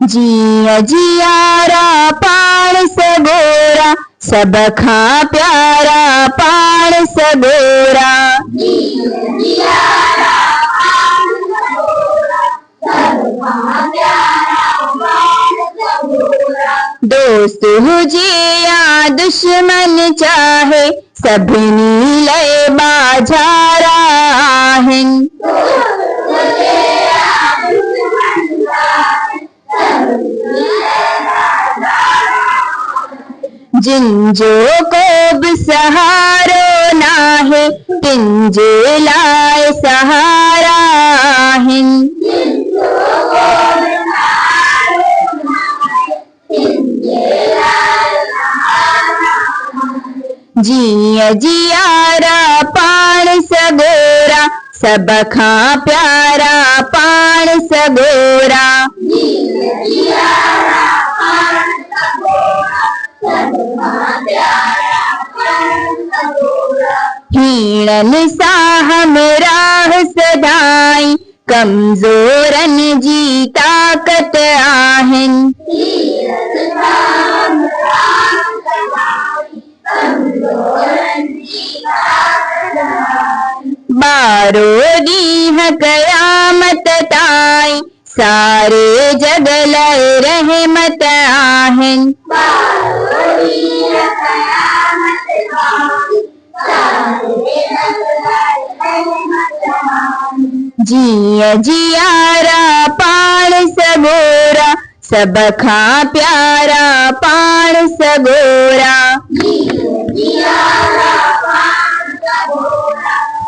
जिया जियारा पाण सगोरा, सब खां प्यारा पाण सगोरा। दोस्त हुजे या दुश्मन चाहे, सभिनी लय बाझारा आहिनि। जिन जो को बि सहारो नाहे, तिन जे लाइ सहारा आहिनि। जिया जियारा पाण सगोरा, सब खां प्यारा पाण सगोरा। हीणनि सां हमराह सदाई, कमज़ोरन जी ताक़त आहिनि। बारो ॾींहुं क़यामत ताईं, सारे जग लाइ रहमत आहिनि। जिया जियारा पाण सगोरा, सब खां प्यारा पाण सगोरा।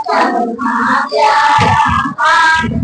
सब खां प्यारा पाण